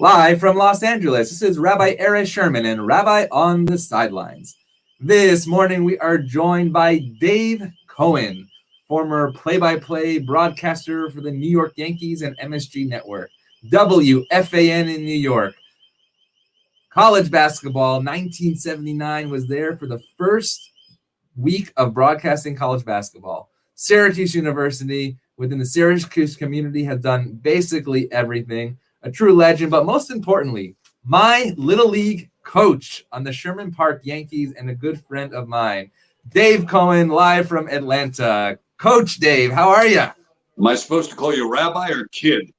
Live from Los Angeles, this is Rabbi Sherman and Rabbi on the Sidelines. This morning we are joined by Dave Cohen, former play-by-play broadcaster for the New York Yankees and MSG Network, WFAN in New York. College basketball, 1979 was there for the first week of broadcasting college basketball. Syracuse University, within the Syracuse community, has done basically everything. A true legend, but most importantly, my Little League coach on the Sherman Park Yankees and a good friend of mine, Dave Cohen, live from Atlanta. Coach Dave, how are you? Am I supposed to call you Rabbi or Kid?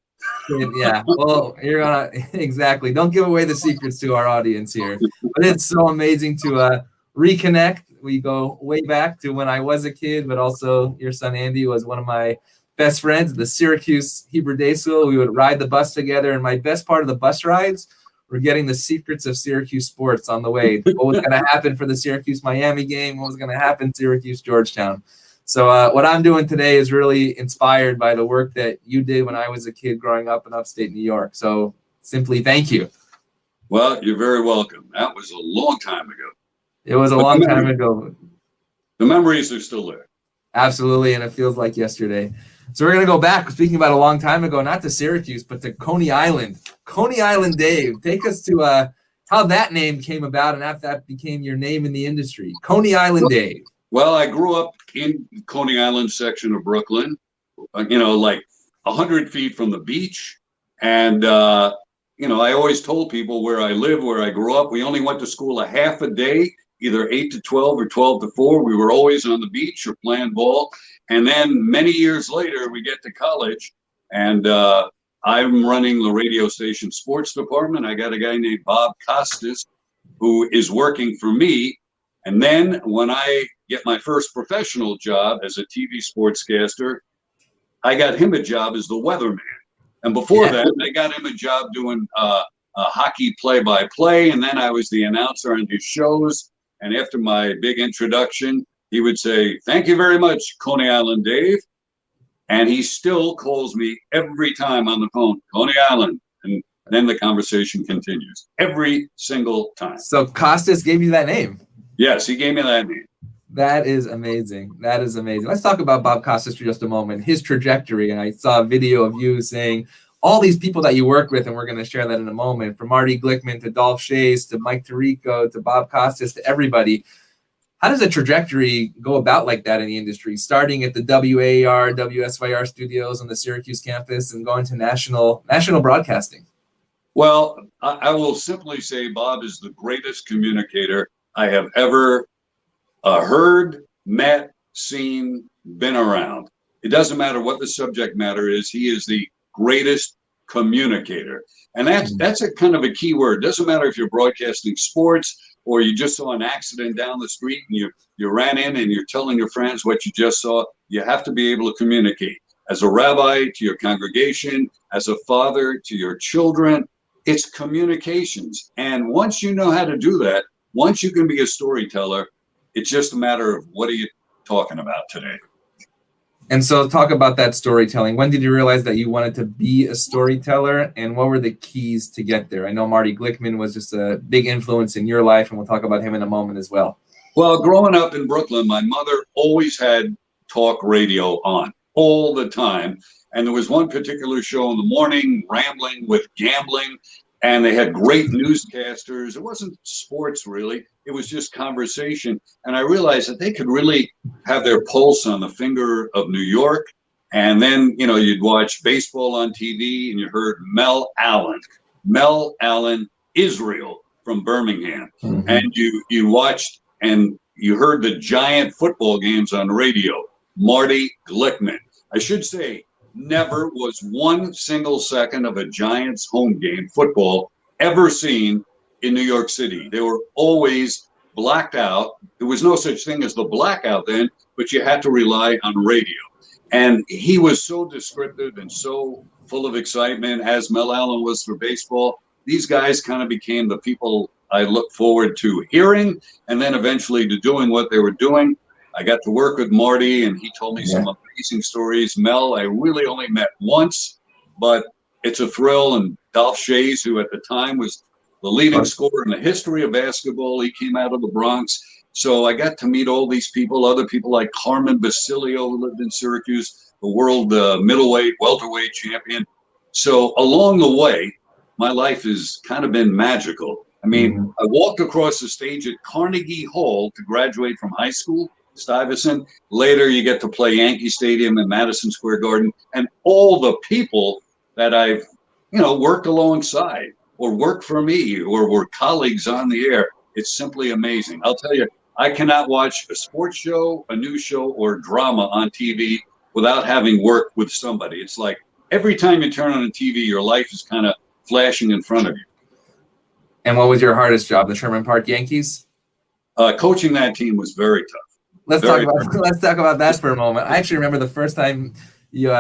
Yeah, well, you're gonna exactly. Don't give away the secrets to our audience here. But it's so amazing to reconnect. We go way back to when I was a kid, but also your son Andy was one of my best friends at the Syracuse Hebrew Day School. We would ride the bus together, and my best part of the bus rides were getting the secrets of Syracuse sports on the way. What was going to happen for the Syracuse-Miami game? What was going to happen Syracuse-Georgetown? So what I'm doing today is really inspired by the work that you did when I was a kid growing up in upstate New York. So simply thank you. Well, you're very welcome. That was a long time ago. It was a long time ago. The memories are still there. Absolutely, and it feels like yesterday. So we're going to go back, speaking about a long time ago, not to Syracuse, but to Coney Island. Coney Island Dave, take us to how that name came about and after that became your name in the industry. Coney Island Dave. Well, I grew up in Coney Island section of Brooklyn, like 100 feet from the beach. And, I always told people where I live, where I grew up, we only went to school a half a day, either 8 to 12 or 12 to 4. We were always on the beach or playing ball. And then many years later, we get to college, and I'm running the radio station sports department. I got a guy named Bob Costas who is working for me. And then when I get my first professional job as a TV sportscaster, I got him a job as the weatherman. And before that, I got him a job doing hockey play-by-play. And then I was the announcer on his shows. And after my big introduction, he would say, "Thank you very much, Coney Island Dave." And he still calls me every time on the phone, Coney Island. And then the conversation continues every single time. So Costas gave you that name? Yes, he gave me that name. That is amazing. That is amazing. Let's talk about Bob Costas for just a moment, his trajectory. And I saw a video of you saying all these people that you work with, and we're going to share that in a moment, from Marty Glickman to Dolph Schayes to Mike Tirico to Bob Costas to everybody. How does a trajectory go about like that in the industry, starting at the WAR, WSYR studios on the Syracuse campus and going to national broadcasting? Well, I will simply say Bob is the greatest communicator I have ever heard, met, seen, been around. It doesn't matter what the subject matter is. He is the greatest communicator. And that's a kind of a key word. It doesn't matter if you're broadcasting sports or you just saw an accident down the street and you ran in and you're telling your friends what you just saw. You have to be able to communicate. As a rabbi to your congregation, as a father to your children, it's communications. And once you know how to do that, once you can be a storyteller, it's just a matter of what are you talking about today. And so talk about that storytelling. When did you realize that you wanted to be a storyteller, and what were the keys to get there? I know Marty Glickman was just a big influence in your life, and we'll talk about him in a moment as well. Well, growing up in Brooklyn, my mother always had talk radio on all the time. And there was one particular show in the morning, Rambling with Gambling, and they had great newscasters. It wasn't sports, really. It was just conversation. And I realized that they could really have their pulse on the finger of New York. And then, you'd watch baseball on TV and you heard Mel Allen, Israel from Birmingham. Mm-hmm. And you watched and you heard the Giant football games on radio, Marty Glickman. I should say, never was one single second of a Giants home game football ever seen in New York City. They were always blacked out. There was no such thing as the blackout then, but you had to rely on radio. And he was so descriptive and so full of excitement, as Mel Allen was for baseball. These guys kind of became the people I look forward to hearing and then eventually to doing what they were doing. I got to work with Marty, and he told me some amazing stories. Mel, I really only met once, but it's a thrill, and Dolph Shays, who at the time was the leading scorer in the history of basketball. He came out of the Bronx. So I got to meet all these people, other people like Carmen Basilio, who lived in Syracuse, the world middleweight, welterweight champion. So along the way, my life has kind of been magical. I mean, I walked across the stage at Carnegie Hall to graduate from high school, Stuyvesant. Later, you get to play Yankee Stadium and Madison Square Garden. And all the people that I've, worked alongside or worked for me or were colleagues on the air, it's simply amazing. I'll tell you, I cannot watch a sports show, a news show, or drama on TV without having worked with somebody. It's like every time you turn on a TV, your life is kind of flashing in front of you. And what was your hardest job? The Sherman Park Yankees? Coaching that team was very tough. Let's talk about that for a moment. I actually remember the first time you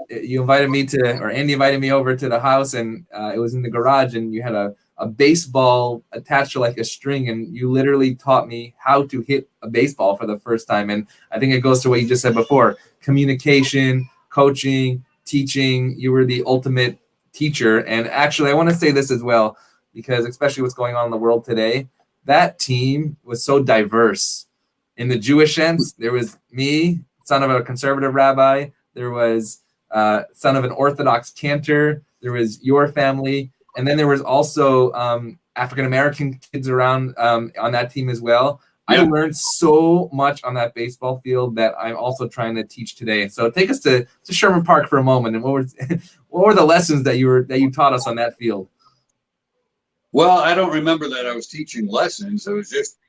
invited me or Andy invited me over to the house, and it was in the garage, and you had a baseball attached to like a string, and you literally taught me how to hit a baseball for the first time. And I think it goes to what you just said before: communication, coaching, teaching. You were the ultimate teacher. And actually, I want to say this as well, because especially what's going on in the world today, that team was so diverse. In the Jewish sense, there was me, son of a conservative rabbi. There was son of an Orthodox cantor. There was your family. And then there was also African-American kids around on that team as well. Yeah. I learned so much on that baseball field that I'm also trying to teach today. So take us to Sherman Park for a moment. And what were the lessons that you taught us on that field? Well, I don't remember that I was teaching lessons. I was just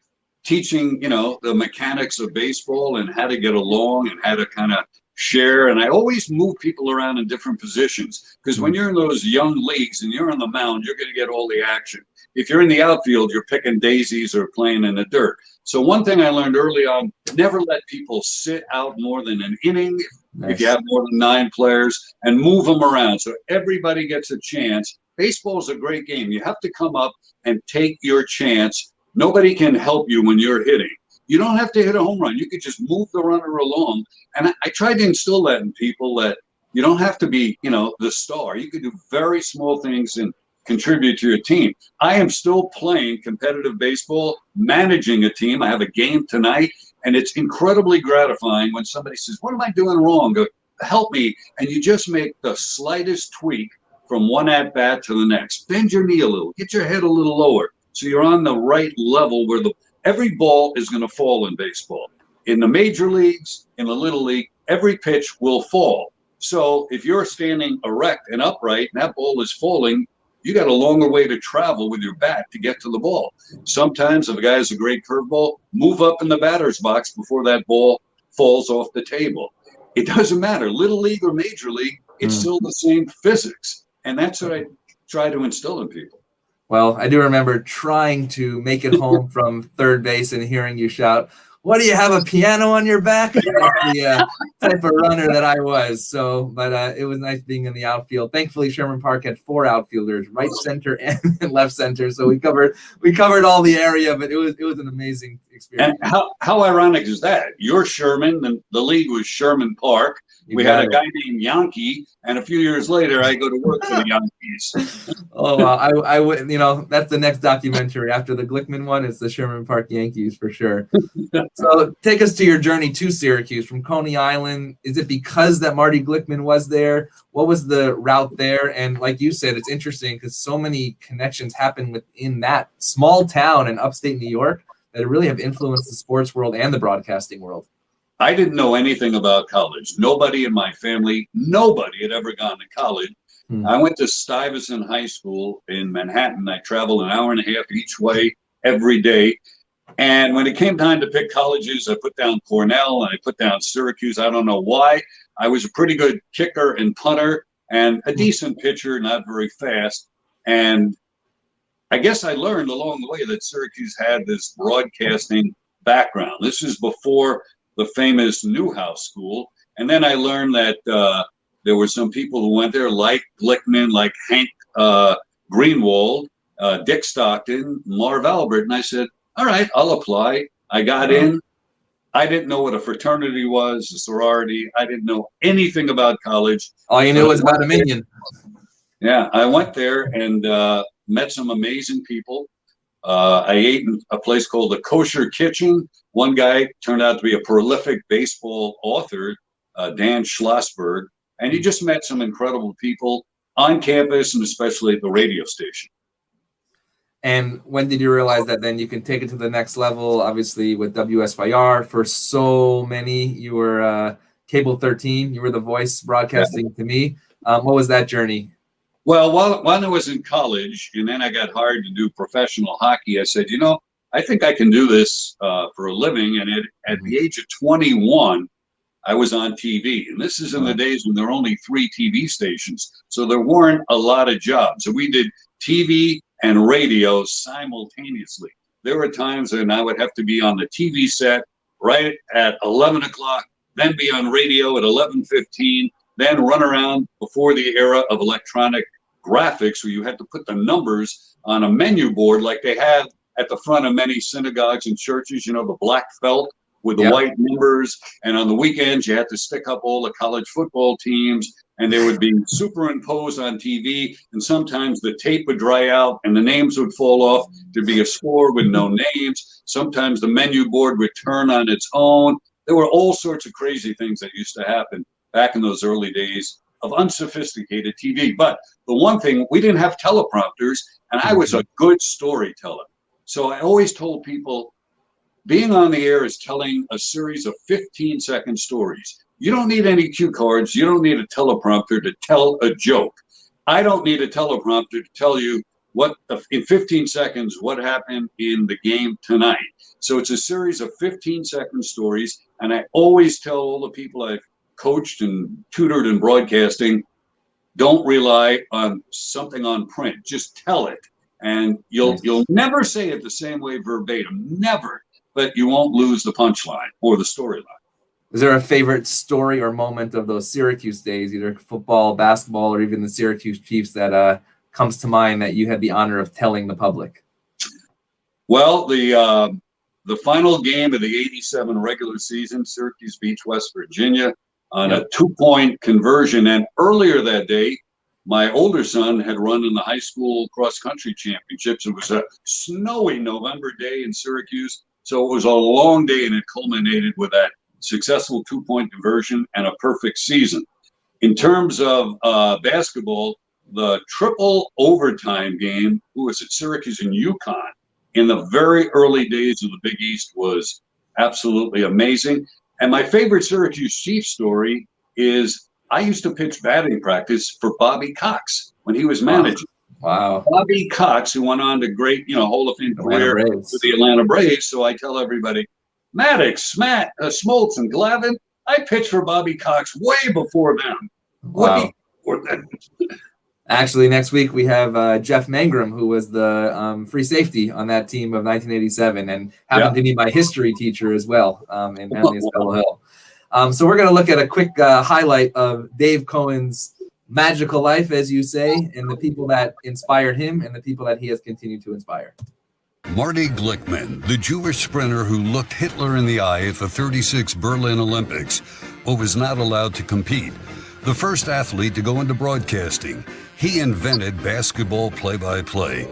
teaching, the mechanics of baseball and how to get along and how to kind of share. And I always move people around in different positions, because when you're in those young leagues and you're on the mound, you're going to get all the action. If you're in the outfield, you're picking daisies or playing in the dirt. So one thing I learned early on, never let people sit out more than an inning. Nice. If you have more than 9 players, and move them around so everybody gets a chance. Baseball is a great game. You have to come up and take your chance. Nobody can help you when you're hitting. You don't have to hit a home run. You could just move the runner along. And I tried to instill that in people, that you don't have to be, the star. You can do very small things and contribute to your team. I am still playing competitive baseball, managing a team. I have a game tonight, and it's incredibly gratifying when somebody says, "What am I doing wrong? Go, help me." And you just make the slightest tweak from one at-bat to the next. Bend your knee a little. Get your head a little lower so you're on the right level where every ball is going to fall in baseball. In the major leagues, in the little league, every pitch will fall. So if you're standing erect and upright and that ball is falling, you got a longer way to travel with your bat to get to the ball. Sometimes if a guy has a great curveball, move up in the batter's box before that ball falls off the table. It doesn't matter, little league or major league, it's still the same physics. And that's what I try to instill in people. Well, I do remember trying to make it home from third base and hearing you shout, "What, do you have a piano on your back?" That's the type of runner that I was. So, but it was nice being in the outfield. Thankfully, Sherman Park had 4 outfielders, right center and left center. So we covered all the area, but it was an amazing experience. And how ironic is that? You're Sherman, and the league was Sherman Park. We had a guy named Yankee, and a few years later, I go to work for the Yankees. Oh, wow. I would, that's the next documentary after the Glickman one. It's the Sherman Park Yankees for sure. So take us to your journey to Syracuse from Coney Island. Is it because that Marty Glickman was there? What was the route there? And like you said, it's interesting because so many connections happen within that small town in upstate New York that really have influenced the sports world and the broadcasting world. I didn't know anything about college. Nobody in my family, nobody had ever gone to college. I went to Stuyvesant High School in Manhattan. I traveled an hour and a half each way every day. And when it came time to pick colleges, I put down Cornell and I put down Syracuse. I don't know why. I was a pretty good kicker and punter and a decent pitcher, not very fast. And I guess I learned along the way that Syracuse had this broadcasting background. This is before the famous Newhouse School. And then I learned that there were some people who went there like Glickman, like Hank Greenwald, Dick Stockton, Marv Albert. And I said, all right, I'll apply. I got in. I didn't know what a fraternity was, a sorority. I didn't know anything about college. All you knew was about a minion. Yeah, I went there and met some amazing people. I ate in a place called the Kosher Kitchen. One guy turned out to be a prolific baseball author, Dan Schlossberg, and you just met some incredible people on campus and especially at the radio station. And when did you realize that then you can take it to the next level? Obviously, with WSYR, for so many, you were Cable 13. You were the voice broadcasting to me. What was that journey? Well, while I was in college, and then I got hired to do professional hockey, I said, I think I can do this for a living. And at the age of 21, I was on TV. And this is in the days when there were only 3 TV stations. So there weren't a lot of jobs. So we did TV and radio simultaneously. There were times when I would have to be on the TV set right at 11 o'clock, then be on radio at 11:15, then run around before the era of electronic graphics where you had to put the numbers on a menu board like they have at the front of many synagogues and churches, the black felt with the white numbers. And on the weekends, you had to stick up all the college football teams, and they would be superimposed on TV. And sometimes the tape would dry out and the names would fall off. There'd be a score with no names. Sometimes the menu board would turn on its own. There were all sorts of crazy things that used to happen back in those early days of unsophisticated TV. But the one thing, we didn't have teleprompters, and I was a good storyteller. So I always told people, being on the air is telling a series of 15-second stories. You don't need any cue cards. You don't need a teleprompter to tell a joke. I don't need a teleprompter to tell you in 15 seconds what happened in the game tonight. So it's a series of 15-second stories, and I always tell all the people I've coached and tutored in broadcasting, don't rely on something on print. Just tell it, and you'll never say it the same way verbatim, never. But you won't lose the punchline or the storyline. Is there a favorite story or moment of those Syracuse days, either football, basketball, or even the Syracuse Chiefs, that comes to mind that you had the honor of telling the public? Well, the final game of the '87 regular season, Syracuse beats West Virginia on a 2-point conversion. And earlier that day, my older son had run in the high school cross-country championships. It was a snowy November day in Syracuse. So it was a long day, and it culminated with that successful 2-point conversion and a perfect season. In terms of basketball, the triple overtime game, was at Syracuse and UConn in the very early days of the Big East, was absolutely amazing. And my favorite Syracuse Chiefs story is I used to pitch batting practice for Bobby Cox when he was manager. Wow. Bobby Cox, who went on to great, Hall of Fame career with the Atlanta Braves. So I tell everybody, Maddox, Smoltz, and Glavin, I pitched for Bobby Cox way before them. Wow. Actually, next week we have Jeff Mangrum, who was the free safety on that team of 1987 and happened to be my history teacher as well in Manlius Fellow Hill. So we're going to look at a quick highlight of Dave Cohen's magical life, as you say, and the people that inspired him and the people that he has continued to inspire. Marty Glickman, the Jewish sprinter who looked Hitler in the eye at the '36 Berlin Olympics, but was not allowed to compete. The first athlete to go into broadcasting. He invented basketball play-by-play.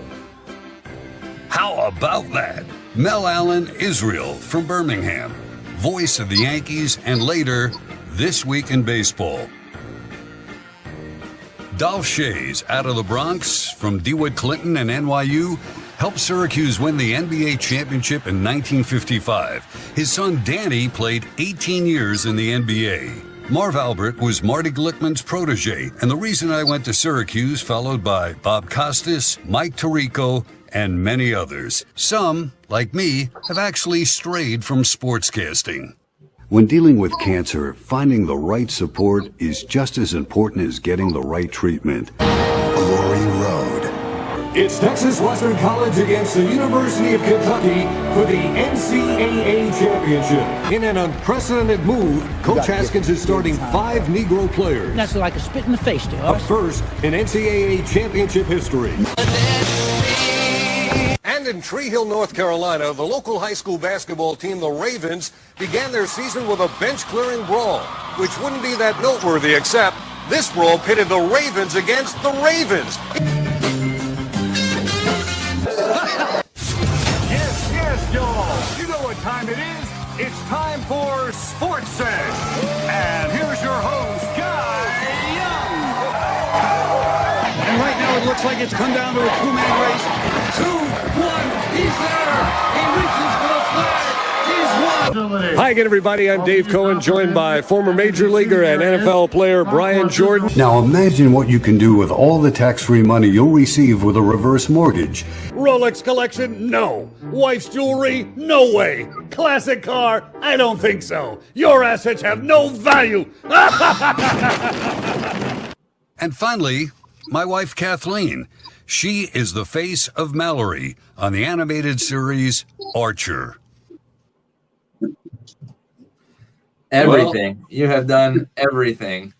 How about that? Mel Allen Israel from Birmingham, voice of the Yankees, and later, This Week in Baseball. Dolph Shays, out of the Bronx, from DeWitt Clinton and NYU, helped Syracuse win the NBA championship in 1955. His son Danny played 18 years in the NBA. Marv Albert was Marty Glickman's protege, and the reason I went to Syracuse, followed by Bob Costas, Mike Tirico, and many others. Some, like me, have actually strayed from sportscasting. When dealing with cancer, finding the right support is just as important as getting the right treatment. Glory Road. It's Texas Western College against the University of Kentucky for the NCAA Championship. In an unprecedented move, Coach Haskins is starting 5 Negro players. That's like a spit in the face to us. A first in NCAA Championship history. And in Tree Hill, North Carolina, the local high school basketball team, the Ravens, began their season with a bench-clearing brawl, which wouldn't be that noteworthy except This role pitted the Ravens against the Ravens. Yes, y'all. You know what time it is. It's time for Sports Sesh. And here's your host, Guy Young. And right now it looks like it's come down to a two-man race. 2, 1, he's there. He reaches for the flag. He's won. Hi again, everybody. I'm Dave Cohen, joined by former Major Leaguer and NFL player Brian Jordan. Now imagine what you can do with all the tax-free money you'll receive with a reverse mortgage. Rolex collection? No. Wife's jewelry? No way. Classic car? I don't think so. Your assets have no value. And finally, my wife Kathleen. She is the face of Mallory on the animated series Archer. Everything. You have done everything.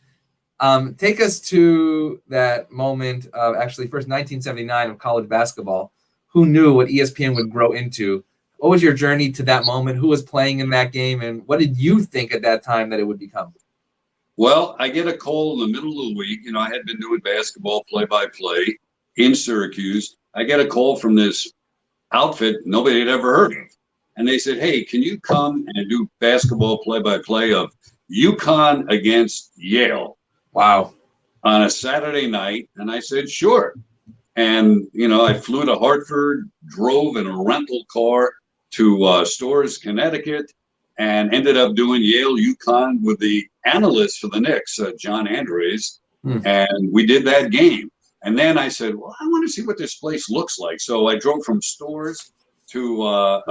Take us to that moment of actually first 1979 of college basketball. Who knew what ESPN would grow into? What was your journey to that moment? Who was playing in that game? And what did you think at that time that it would become? Well, I get a call in the middle of the week. You know, I had been doing basketball play-by-play in Syracuse. I get a call from this outfit nobody had ever heard of. And they said, hey, can you come and do basketball play-by-play of UConn against Yale? Wow. On a Saturday night. And I said, sure. And, you know, I flew to Hartford, drove in a rental car to Storrs, Connecticut, and ended up doing Yale UConn with the analyst for the Knicks, John Andres. And we did that game. And then I said, well, I want to see what this place looks like. So I drove from Storrs to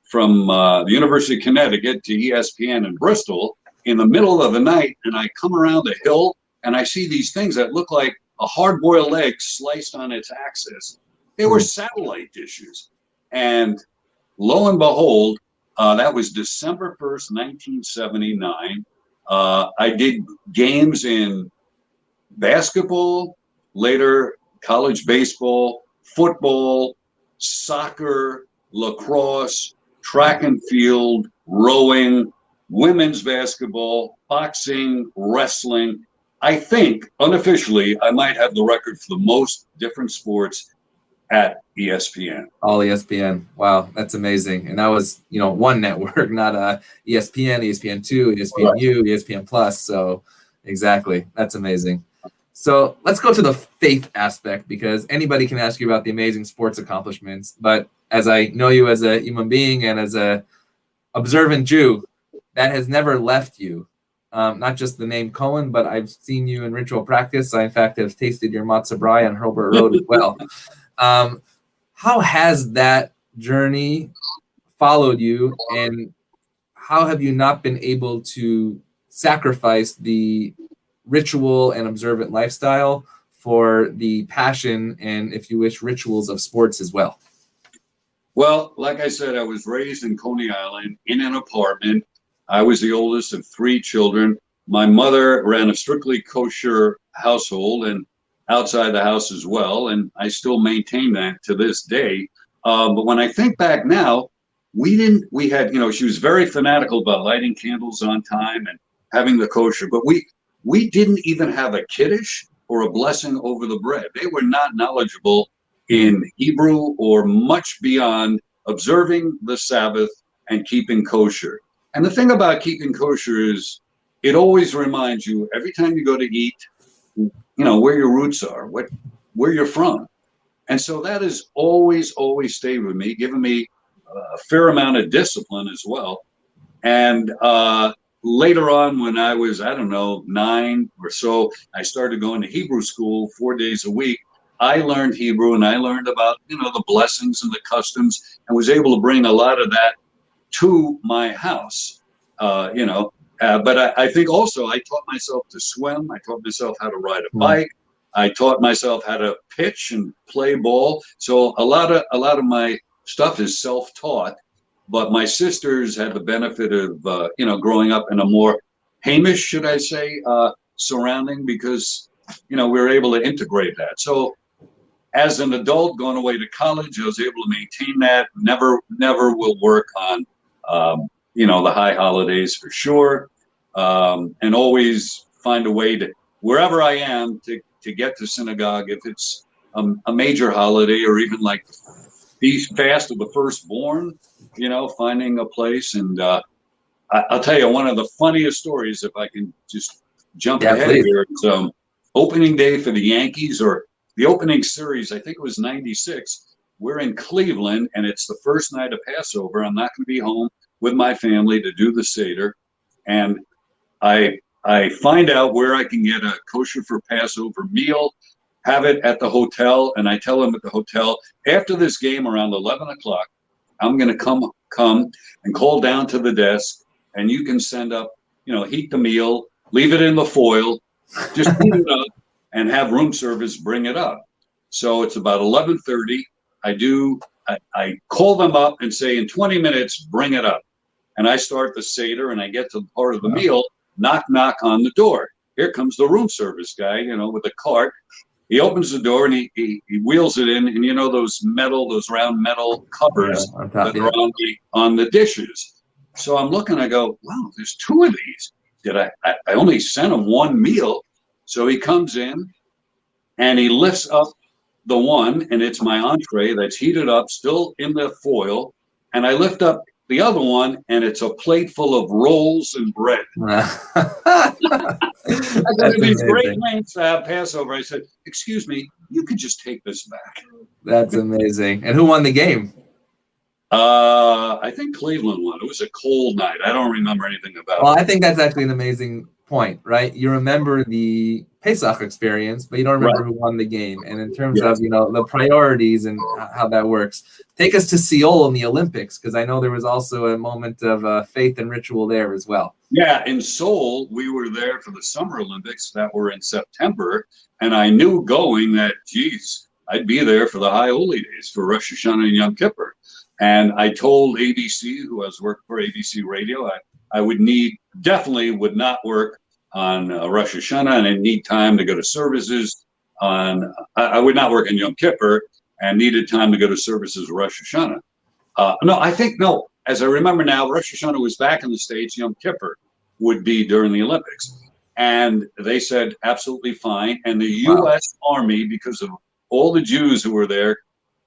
from the University of Connecticut to ESPN in Bristol in the middle of the night, and I come around the hill and I see these things that look like a hard-boiled egg sliced on its axis. They were satellite dishes, and lo and behold, that was December 1st, 1979. I did games in basketball, later college baseball, football, soccer, lacrosse, track and field, rowing, women's basketball, boxing, wrestling. I think unofficially I might have the record for the most different sports at ESPN. All ESPN. Wow, that's amazing. And that was, you know, one network, not ESPN, ESPN2, ESPNU, ESPN Plus. So exactly. That's amazing. So let's go to the faith aspect, because anybody can ask you about the amazing sports accomplishments. But as I know you as a human being and as a observant Jew, that has never left you. Not just the name Cohen, but I've seen you in ritual practice. I, in fact, have tasted your matzah brai on Hurlburt Road as well. How has that journey followed you, and how have you not been able to sacrifice the ritual and observant lifestyle for the passion and, if you wish, rituals of sports as well? Well, like I said, I was raised in Coney Island in an apartment. I was the oldest of 3 children. My mother ran a strictly kosher household and outside the house as well, and I still maintain that to this day. But when I think back now, we had, you know, she was very fanatical about lighting candles on time and having the kosher, but we didn't even have a kiddush or a blessing over the bread. They were not knowledgeable in Hebrew or much beyond observing the Sabbath and keeping kosher. And the thing about keeping kosher is it always reminds you every time you go to eat, you know, where your roots are, where you're from. And so that has always stayed with me, given me a fair amount of discipline as well. And later on, when I was, 9 or so, I started going to Hebrew school 4 days a week. I learned Hebrew, and I learned about, you know, the blessings and the customs, and was able to bring a lot of that to my house, but I think also I taught myself to swim. I taught myself how to ride a bike. I taught myself how to pitch and play ball. So a lot of my stuff is self-taught, but my sisters had the benefit of, growing up in a more Hamish, should I say, surrounding, because, you know, we were able to integrate that. So as an adult going away to college, I was able to maintain that. Never will work on, the high holidays for sure. And always find a way to, wherever I am, to get to synagogue, if it's a major holiday or even like Feast Fast of the Firstborn, finding a place. And I'll tell you, one of the funniest stories, if I can just jump ahead please. here, it's opening day for the Yankees, or the opening series, I think it was 96. We're in Cleveland, and it's the first night of Passover. I'm not going to be home with my family to do the Seder. And I find out where I can get a kosher for Passover meal, have it at the hotel, and I tell them at the hotel, after this game around 11 o'clock, I'm going to come and call down to the desk, and you can send up, heat the meal, leave it in the foil, just heat it up, and have room service bring it up. So it's about 11:30. I call them up and say, in 20 minutes, bring it up. And I start the Seder, and I get to the part of the meal, knock on the door. Here comes the room service guy, with a cart. He opens the door and he wheels it in, and those round metal covers that are on the dishes. So I'm looking, I go, wow, there's two of these. I only sent him one meal. So he comes in and he lifts up the one, and it's my entree that's heated up, still in the foil. And I lift up the other one, and it's a plate full of rolls and bread. I go to these great lengths to have Passover. I said, excuse me, you could just take this back. That's amazing. And who won the game? I think Cleveland won. It was a cold night. I don't remember anything about it. Well, I think that's actually an amazing point, right? You remember the Pesach experience, but you don't remember who won the game. And in terms of, the priorities and how that works, take us to Seoul in the Olympics, because I know there was also a moment of faith and ritual there as well. Yeah, in Seoul, we were there for the Summer Olympics that were in September, and I knew going that, geez, I'd be there for the High Holy Days, for Rosh Hashanah and Yom Kippur. And I told ABC, who I was working for, ABC Radio, I definitely would not work on Rosh Hashanah, and I need time to go to services I would not work on Yom Kippur and needed time to go to services Rosh Hashanah. No, as I remember now, Rosh Hashanah was back in the States, Yom Kippur would be during the Olympics. And they said, absolutely fine. And the U.S. Army, because of all the Jews who were there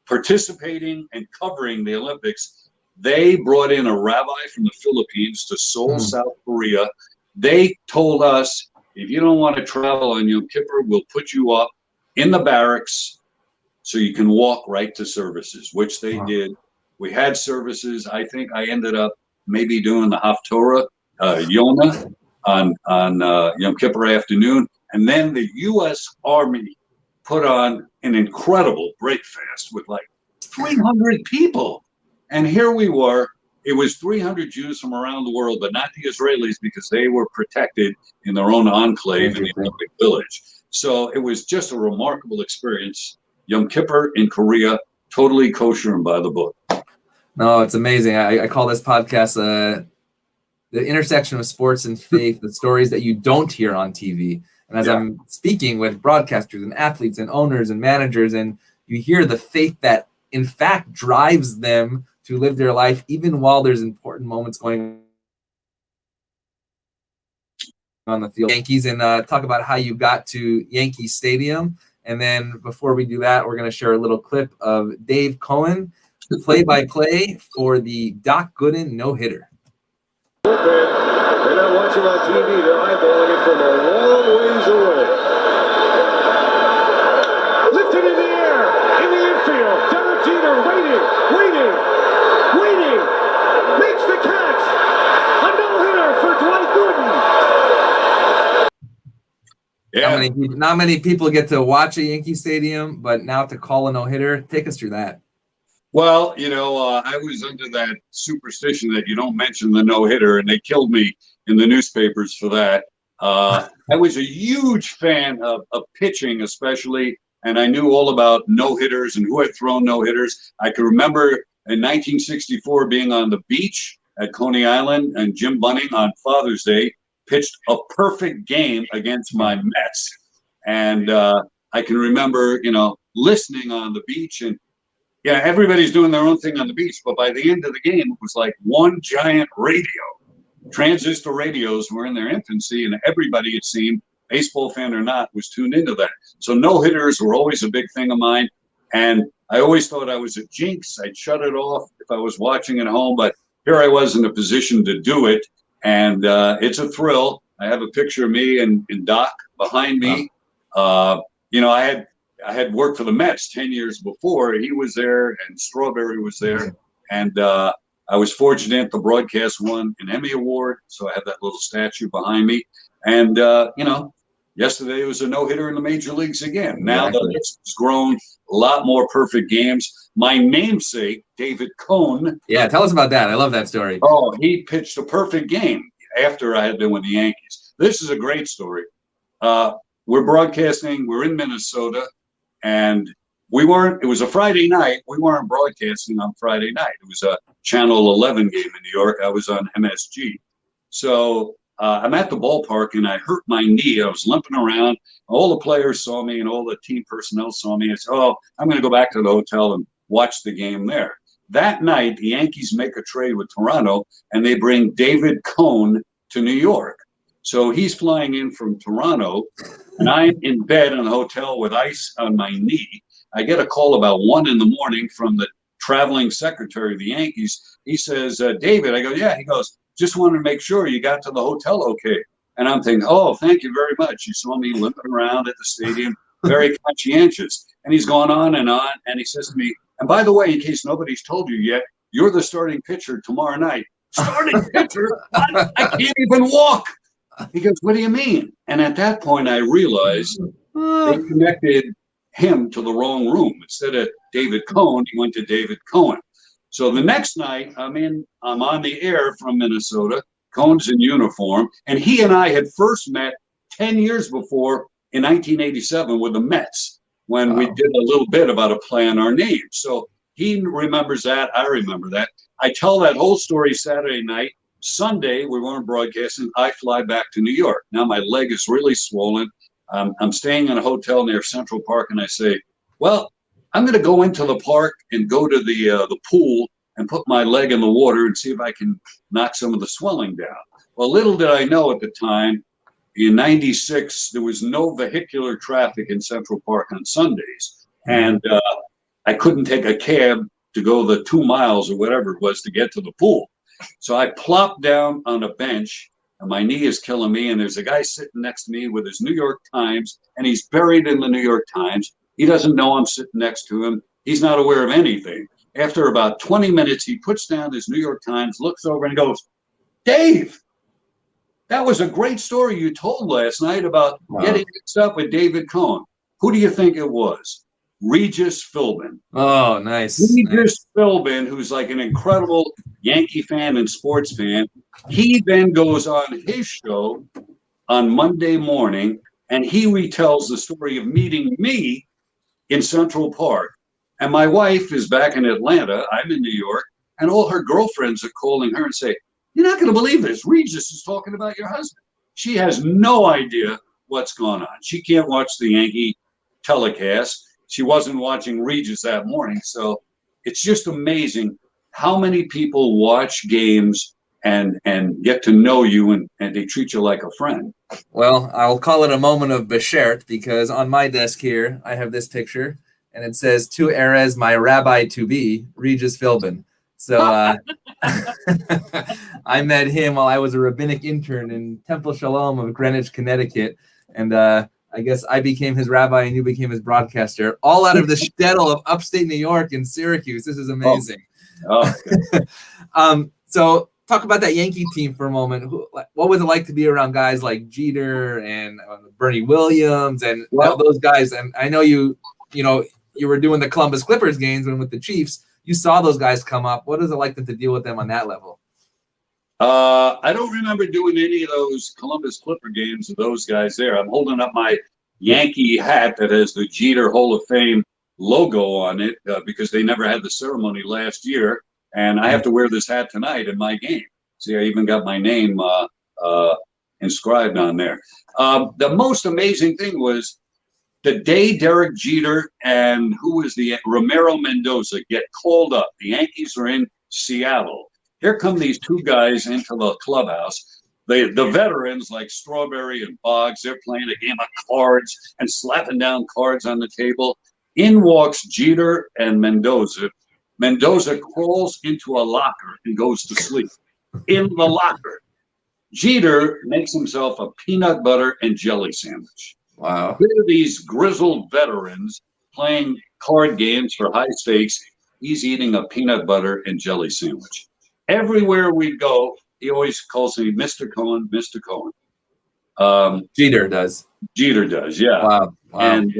participating and covering the Olympics, they brought in a rabbi from the Philippines to Seoul, South Korea. They told us, if you don't want to travel on Yom Kippur, we'll put you up in the barracks so you can walk right to services, which they did. We had services. I think I ended up maybe doing the Haftorah, Yonah, on Yom Kippur afternoon. And then the U.S. Army put on an incredible break fast with like 300 people. And here we were. It was 300 Jews from around the world, but not the Israelis, because they were protected in their own enclave in the Olympic Village. So it was just a remarkable experience. Yom Kippur in Korea, totally kosher and by the book. No, it's amazing. I call this podcast the intersection of sports and faith, the stories that you don't hear on TV. And as I'm speaking with broadcasters and athletes and owners and managers, and you hear the faith that in fact drives them to live their life, even while there's important moments going on the field. Yankees, and talk about how you got to Yankee Stadium. And then before we do that, we're going to share a little clip of Dave Cohen, play-by-play for the Doc Gooden no-hitter. They're not watching on TV. They're eyeballing it from a long ways away. Lifted in the air, in the infield. Derek Jeter waiting. Makes the catch. A no-hitter for Dwight Gooden. Yeah. Not many people get to watch a Yankee Stadium, but now to call a no-hitter, take us through that. Well, I was under that superstition that you don't mention the no-hitter, and they killed me in the newspapers for that. I was a huge fan of pitching, especially, and I knew all about no-hitters and who had thrown no-hitters. I can remember in 1964 being on the beach at Coney Island, and Jim Bunning on Father's Day pitched a perfect game against my Mets. And I can remember, listening on the beach, and everybody's doing their own thing on the beach, but by the end of the game, it was like one giant radio. Transistor radios were in their infancy, and everybody, it seemed, baseball fan or not, was tuned into that. So no-hitters were always a big thing of mine. And I always thought I was a jinx. I'd shut it off if I was watching at home. But here I was in a position to do it. And it's a thrill. I have a picture of me and Doc behind me. You know, I had worked for the Mets 10 years before. He was there and Strawberry was there. And I was fortunate the broadcast won an Emmy Award. So I have that little statue behind me. And, you know, yesterday it was a no-hitter in the major leagues again. Now the list has grown, a lot more perfect games. My namesake, David Cohen. Yeah, tell us about that. I love that story. Oh, he pitched a perfect game after I had been with the Yankees. This is a great story. We're broadcasting. We're in Minnesota, and it was a Friday night. We weren't broadcasting on Friday night. It was a Channel 11 game in New York. I was on MSG. So I'm at the ballpark, and I hurt my knee. I was limping around. All the players saw me, and all the team personnel saw me. I said, oh, I'm going to go back to the hotel and watch the game there. That night, the Yankees make a trade with Toronto, and they bring David Cohen to New York. So he's flying in from Toronto, and I'm in bed in a hotel with ice on my knee. I get a call about 1 a.m. from the traveling secretary of the Yankees. He says, David, I go, yeah. He goes, just wanted to make sure you got to the hotel okay. And I'm thinking, oh, thank you very much. You saw me limping around at the stadium, very conscientious. And he's gone on, and he says to me, and by the way, in case nobody's told you yet, you're the starting pitcher tomorrow night. Starting pitcher? I can't even walk. He goes, what do you mean? And at that point, I realized they connected him to the wrong room. Instead of David Cohen, he went to David Cohen. So the next night, I'm on the air from Minnesota. Cohen's in uniform. And he and I had first met 10 years before in 1987 with the Mets when we did a little bit about a play on our name. So he remembers that. I remember that. I tell that whole story Saturday night. Sunday, we weren't broadcasting. I fly back to New York. Now my leg is really swollen. I'm staying in a hotel near Central Park, and I say, well, I'm going to go into the park and go to the pool and put my leg in the water and see if I can knock some of the swelling down. Well, little did I know at the time, in 96, there was no vehicular traffic in Central Park on Sundays. And I couldn't take a cab to go the 2 miles or whatever it was to get to the pool. So I plopped down on a bench, and my knee is killing me. And there's a guy sitting next to me with his New York Times, and he's buried in the New York Times. He doesn't know I'm sitting next to him. He's not aware of anything. After about 20 minutes, he puts down his New York Times, looks over, and goes, Dave, that was a great story you told last night about getting mixed up with David Cohen. Who do you think it was? Regis Philbin. Oh, nice. Regis Philbin, who's like an incredible Yankee fan and sports fan. He then goes on his show on Monday morning, and he retells the story of meeting me in Central Park. And my wife is back in Atlanta. I'm in New York. And all her girlfriends are calling her and say, you're not going to believe this. Regis is talking about your husband. She has no idea what's going on. She can't watch the Yankee telecast. She wasn't watching Regis that morning. So it's just amazing how many people watch games and get to know you and they treat you like a friend. Well, I'll call it a moment of Beshert because on my desk here, I have this picture and it says, to Erez, my rabbi to be, Regis Philbin. So I met him while I was a rabbinic intern in Temple Shalom of Greenwich, Connecticut. And I guess I became his rabbi and you became his broadcaster, all out of the shtetl of upstate New York and Syracuse. This is amazing. So talk about that Yankee team for a moment. What was it like to be around guys like Jeter and Bernie Williams and those guys? And I know you were doing the Columbus Clippers games when with the Chiefs. You saw those guys come up. What is it like to deal with them on that level? I don't remember doing any of those Columbus Clipper games with those guys there. I'm holding up my Yankee hat that has the Jeter Hall of Fame logo on it because they never had the ceremony last year. And I have to wear this hat tonight in my game. See, I even got my name inscribed on there. The most amazing thing was the day Derek Jeter and Romero Mendoza get called up. The Yankees are in Seattle. Here come these two guys into the clubhouse. the veterans like Strawberry and Boggs, they're playing a game of cards and slapping down cards on the table. In walks Jeter and Mendoza. Mendoza crawls into a locker and goes to sleep in the locker. Jeter makes himself a peanut butter and jelly sandwich. Wow. Here are these grizzled veterans playing card games for high stakes. He's eating a peanut butter and jelly sandwich. Everywhere we go, he always calls me Mr. Cohen, Mr. Cohen. Jeter does. Jeter does, yeah. Wow. And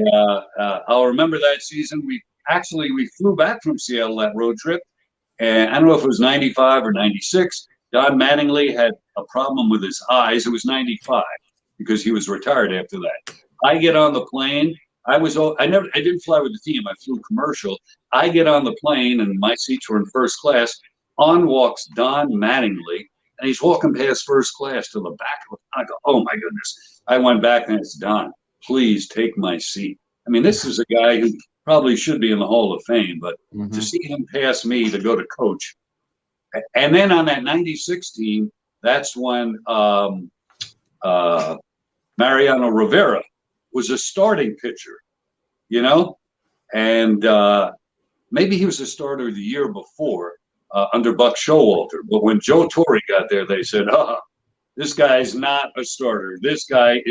I'll remember that season. We flew back from Seattle that road trip, and I don't know if it was 95 or 96. Don Mattingly had a problem with his eyes. It was 95 because he was retired after that. I get on the plane. I didn't fly with the team. I flew commercial. I get on the plane, and my seats were in first class. On walks Don Mattingly, and he's walking past first class to the back of it. I go, oh my goodness. I went back, and it's Don. Please take my seat. I mean, this is a guy who probably should be in the Hall of Fame, but to see him pass me to go to coach. And then on that 96 team, that's when Mariano Rivera was a starting pitcher, you know? And maybe he was a starter the year before under Buck Showalter. But when Joe Torre got there, they said, this guy's not a starter. This guy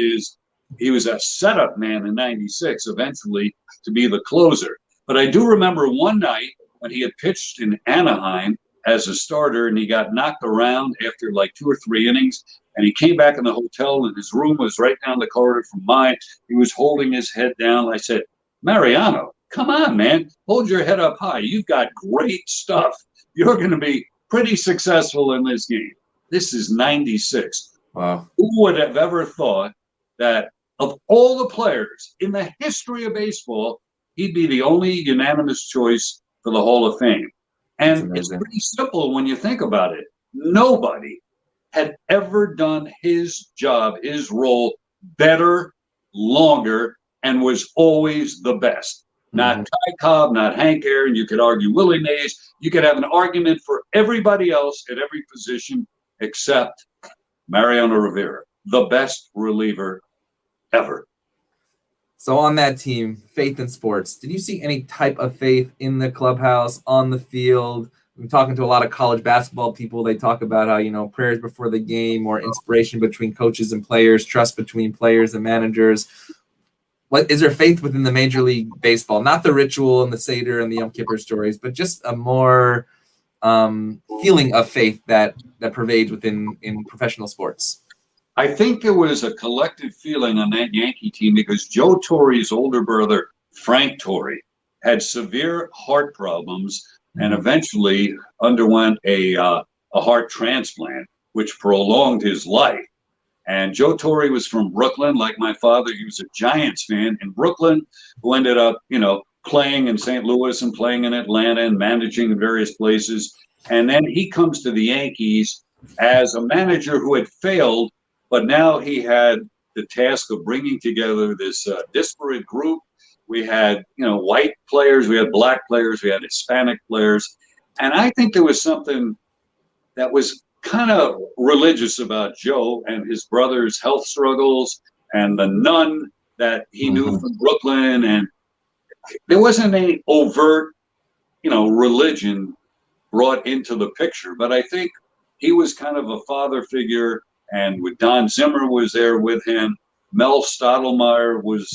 he was a setup man in 96, eventually to be the closer. But I do remember one night when he had pitched in Anaheim as a starter, and he got knocked around after like 2 or 3 innings, and he came back in the hotel, and his room was right down the corridor from mine. He was holding his head down. I said, Mariano, come on, man. Hold your head up high. You've got great stuff. You're going to be pretty successful in this game. This is 96. Wow. Who would have ever thought that of all the players in the history of baseball, he'd be the only unanimous choice for the Hall of Fame? And it's pretty simple when you think about it. Nobody had ever done his job, his role better, longer, and was always the best. Not Ty Cobb, not Hank Aaron. You could argue Willie Mays. You could have an argument for everybody else at every position except Mariano Rivera, the best reliever ever. So on that team, faith in sports, did you see any type of faith in the clubhouse, on the field? I'm talking to a lot of college basketball people. They talk about how, prayers before the game, or inspiration between coaches and players, trust between players and managers. What is there faith within the Major League Baseball? Not the ritual and the Seder and the Yom Kippur stories, but just a more feeling of faith that pervades in professional sports. I think there was a collective feeling on that Yankee team because Joe Torre's older brother, Frank Torre, had severe heart problems and eventually underwent a heart transplant, which prolonged his life. And Joe Torre was from Brooklyn, like my father. He was a Giants fan in Brooklyn, who ended up, playing in St. Louis and playing in Atlanta and managing in various places. And then he comes to the Yankees as a manager who had failed, but now he had the task of bringing together this disparate group. We had, white players, we had black players, we had Hispanic players. And I think there was something that was kind of religious about Joe and his brother's health struggles and the nun that he knew from Brooklyn. And there wasn't any overt, religion brought into the picture. But I think he was kind of a father figure. And with Don Zimmer was there with him. Mel Stottlemyre was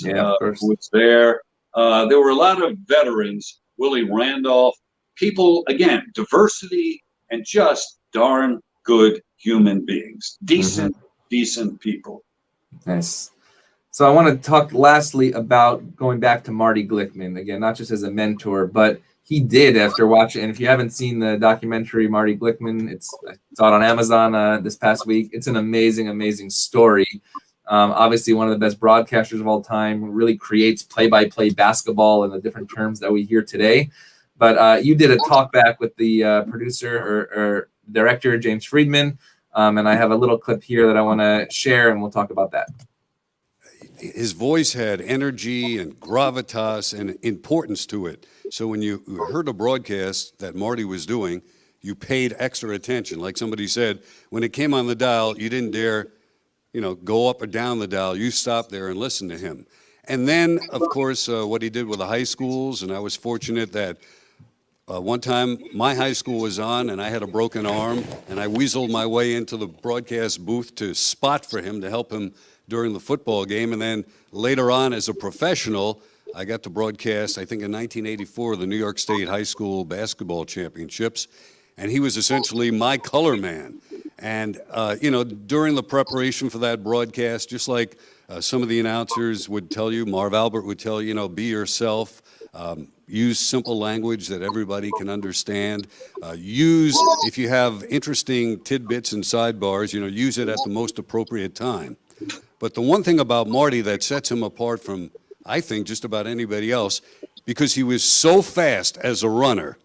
there. There were a lot of veterans, Willie Randolph, people, again, diversity and just darn good human beings, decent people. Nice. So I want to talk lastly about going back to Marty Glickman, again, not just as a mentor, but he did after watching, and if you haven't seen the documentary Marty Glickman, it's out on Amazon this past week. It's an amazing, amazing story. Obviously one of the best broadcasters of all time, really creates play-by-play basketball in the different terms that we hear today. But you did a talk back with the producer or director, James Friedman, and I have a little clip here that I want to share, and we'll talk about that. His voice had energy and gravitas and importance to it. So when you heard a broadcast that Marty was doing, you paid extra attention. Like somebody said, when it came on the dial, you didn't dare, go up or down the dial. You stopped there and listened to him. And then, of course, what he did with the high schools, and I was fortunate that one time my high school was on and I had a broken arm, and I weaseled my way into the broadcast booth to spot for him to help him during the football game. And then later on, as a professional, I got to broadcast, I think in 1984, the New York State High School Basketball Championships, and he was essentially my color man. And, during the preparation for that broadcast, just like some of the announcers would tell you, Marv Albert would tell you, be yourself, use simple language that everybody can understand, if you have interesting tidbits and sidebars, use it at the most appropriate time. But the one thing about Marty that sets him apart from, I think, just about anybody else, because he was so fast as a runner,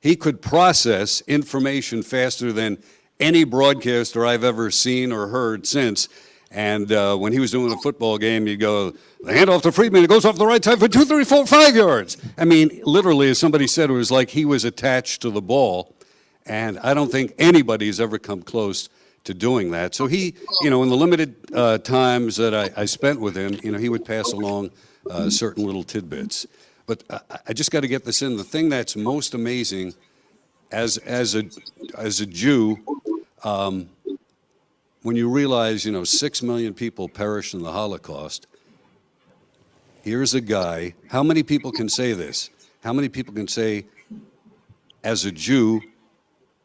he could process information faster than any broadcaster I've ever seen or heard since. And when he was doing a football game, you'd go, the handoff to Friedman, it goes off the right side for 2, 3, 4, 5 yards. I mean, literally, as somebody said, it was like he was attached to the ball. And I don't think anybody's ever come close to doing that. So he, in the limited times that I spent with him, he would pass along certain little tidbits. But I just got to get this in. The thing that's most amazing as a Jew, when you realize, 6 million people perished in the Holocaust, here's a guy, how many people can say this? How many people can say, as a Jew,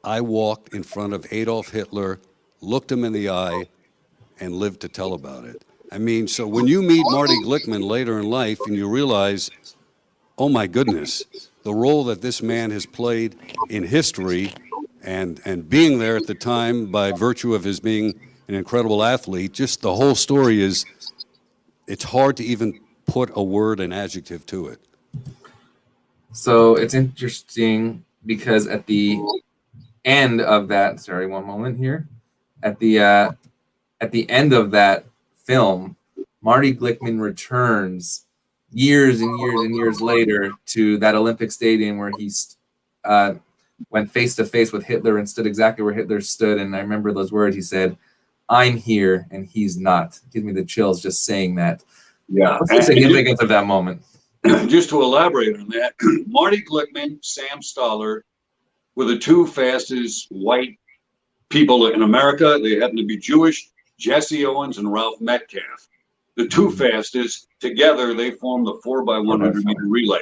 I walked in front of Adolf Hitler, looked him in the eye, and lived to tell about it? I mean, so when you meet Marty Glickman later in life and you realize, oh my goodness, the role that this man has played in history and being there at the time by virtue of his being an incredible athlete, just the whole story it's hard to even put a word, an adjective to it. So it's interesting because at the end of that, sorry, one moment here. At the end of that film, Marty Glickman returns years and years and years later to that Olympic Stadium where he went face to face with Hitler and stood exactly where Hitler stood. And I remember those words. He said, "I'm here and he's not." It gives me the chills just saying that. Yeah. What's the significance of that moment? Just to elaborate on that, Marty Glickman, Sam Stoller were the two fastest white people in America. They happen to be Jewish, Jesse Owens and Ralph Metcalf. The two fastest together, they formed the 4x100 meter relay.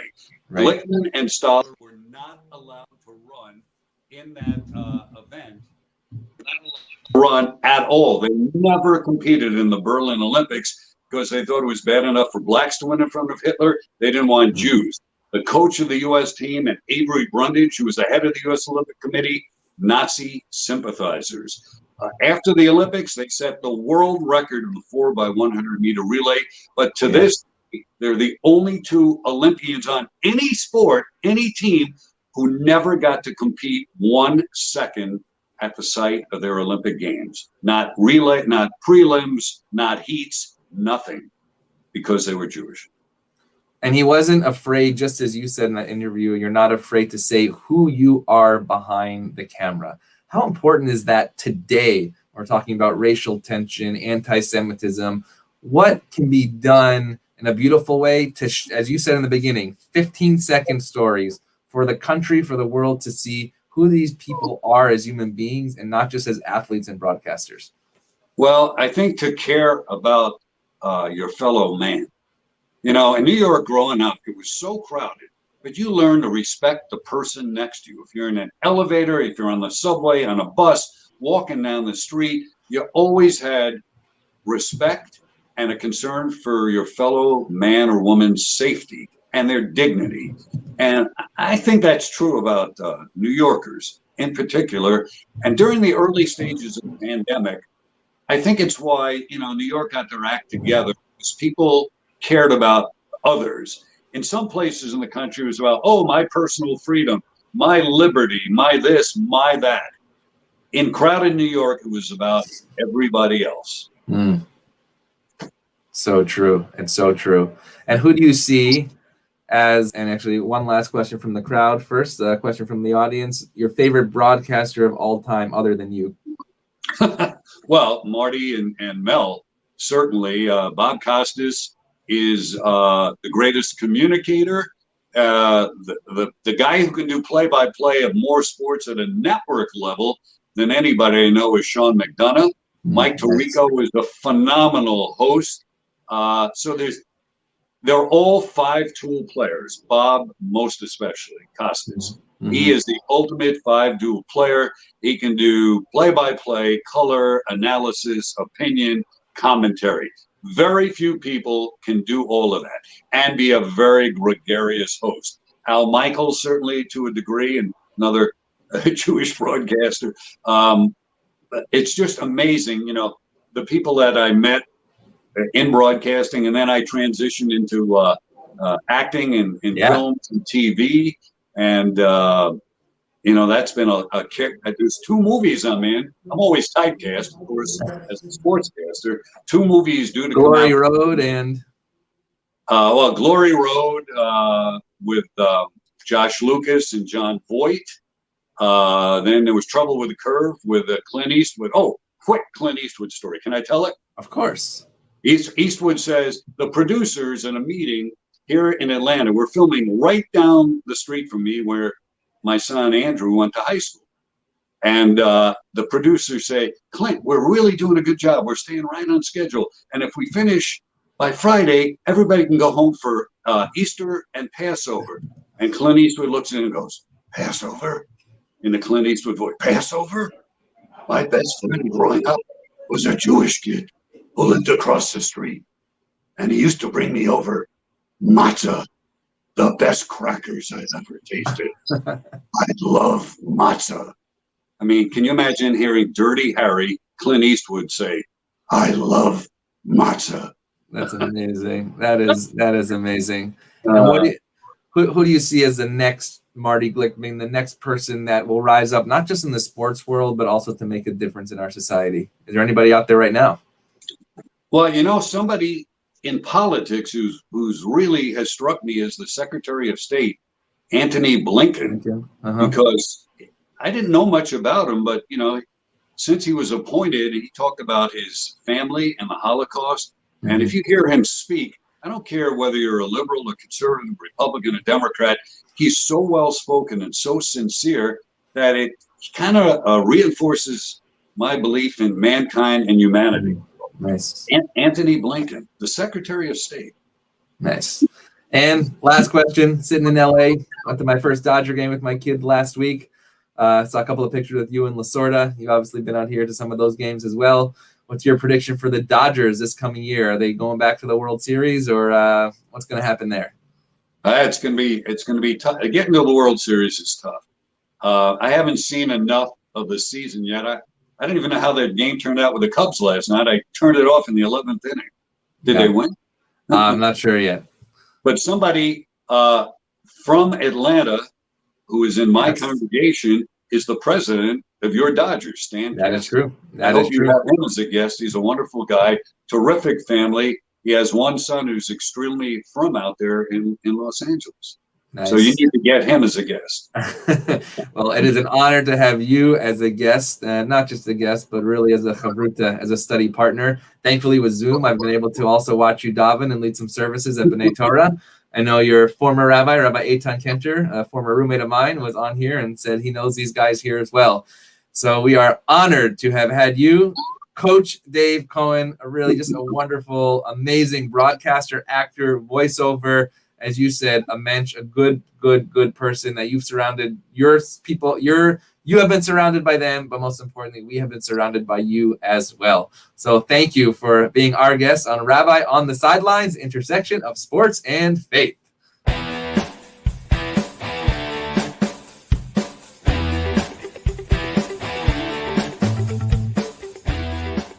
Right. Glickman and Stoller were not allowed to run in that event. Not allowed to run at all. They never competed in the Berlin Olympics because they thought it was bad enough for blacks to win in front of Hitler. They didn't want Jews. The coach of the U.S. team, and Avery Brundage, who was the head of the U.S. Olympic Committee, Nazi sympathizers. After the Olympics, they set the world record of the 4x100 meter relay. But to this day, they're the only two Olympians on any sport, any team, who never got to compete 1 second at the site of their Olympic Games. Not relay, not prelims, not heats, nothing, because they were Jewish. And he wasn't afraid, just as you said in that interview, you're not afraid to say who you are behind the camera. How important is that today? We're talking about racial tension, anti-Semitism. What can be done in a beautiful way to, as you said in the beginning, 15-second stories for the country, for the world to see who these people are as human beings and not just as athletes and broadcasters? Well, I think to care about your fellow man. In New York growing up, it was so crowded, but you learn to respect the person next to you. If you're in an elevator, if you're on the subway, on a bus, walking down the street, you always had respect and a concern for your fellow man or woman's safety and their dignity. And I think that's true about New Yorkers in particular. And during the early stages of the pandemic, I think it's why, New York got their act together, because people cared about others. In some places in the country, it was about, my personal freedom, my liberty, my this, my that. In crowded New York, it was about everybody else. So true. It's so true. And who do you see and actually one last question from the crowd first, a question from the audience, your favorite broadcaster of all time other than you? Well, Marty and Mel, certainly. Bob Costas is the greatest communicator. The guy who can do play-by-play of more sports at a network level than anybody I know is Sean McDonough. Mike Tirico is a phenomenal host. So they're all five-tool players. Bob, most especially, Costas. Mm-hmm. He is the ultimate five-tool player. He can do play-by-play, color, analysis, opinion, commentary. Very few people can do all of that and be a very gregarious host. Al Michaels, certainly to a degree, and another Jewish broadcaster. It's just amazing, the people that I met in broadcasting, and then I transitioned into acting in films and TV, and that's been a kick. There's two movies I'm in. I'm always typecast, of course, as a sportscaster. Two movies due to Glory Road and Glory Road with Josh Lucas and John Voight. Then there was Trouble with the Curve with Clint Eastwood. Oh, quick Clint Eastwood story. Can I tell it? Of course. Eastwood says the producers in a meeting here in Atlanta were filming right down the street from me where my son Andrew went to high school. And the producers say, Clint, we're really doing a good job. We're staying right on schedule. And if we finish by Friday, everybody can go home for Easter and Passover. And Clint Eastwood looks in and goes, Passover? In the Clint Eastwood voice, Passover? My best friend growing up was a Jewish kid who lived across the street. And he used to bring me over matzah, the best crackers I've ever tasted. I love matzah. I mean, can you imagine hearing Dirty Harry, Clint Eastwood say, I love matzah? That's amazing. That is amazing. And who do you see as the next Marty Glickman, the next person that will rise up, not just in the sports world, but also to make a difference in our society? Is there anybody out there right now? Well, somebody in politics who's really has struck me as the Secretary of State, Antony Blinken, because I didn't know much about him, but since he was appointed, he talked about his family and the Holocaust. Mm-hmm. And if you hear him speak, I don't care whether you're a liberal, a conservative, Republican, a Democrat, he's so well spoken and so sincere that it kind of reinforces my belief in mankind and humanity. Nice. Antony Blinken, the Secretary of State. Nice. And last question, sitting in LA, went to my first Dodger game with my kid last week. Saw a couple of pictures with you and Lasorda. You've obviously been out here to some of those games as well. What's your prediction for the Dodgers this coming year? Are they going back to the World Series, or what's going to happen there? It's going to be tough. Getting to the World Series is tough. I haven't seen enough of the season yet. I don't even know how that game turned out with the Cubs last night. I turned it off in the 11th inning. Did they win? I'm not sure yet. But somebody from Atlanta who is in my congregation is the president of your Dodgers, Stan. That is true. I hope you have him as a guest. He's a wonderful guy, terrific family. He has one son who's extremely from out there in Los Angeles. Nice. So you need to get him as a guest. Well, it is an honor to have you as a guest, not just a guest, but really as a chavruta, as a study partner. Thankfully, with Zoom, I've been able to also watch you daven and lead some services at B'nai Torah. I know your former rabbi, Rabbi Eitan Kenter, a former roommate of mine, was on here and said he knows these guys here as well. So we are honored to have had you, Coach Dave Cohen, really just a wonderful, amazing broadcaster, actor, voiceover. As you said, a mensch, a good person that you've surrounded your people. You have been surrounded by them, but most importantly, we have been surrounded by you as well. So thank you for being our guest on Rabbi on the Sidelines, intersection of sports and faith.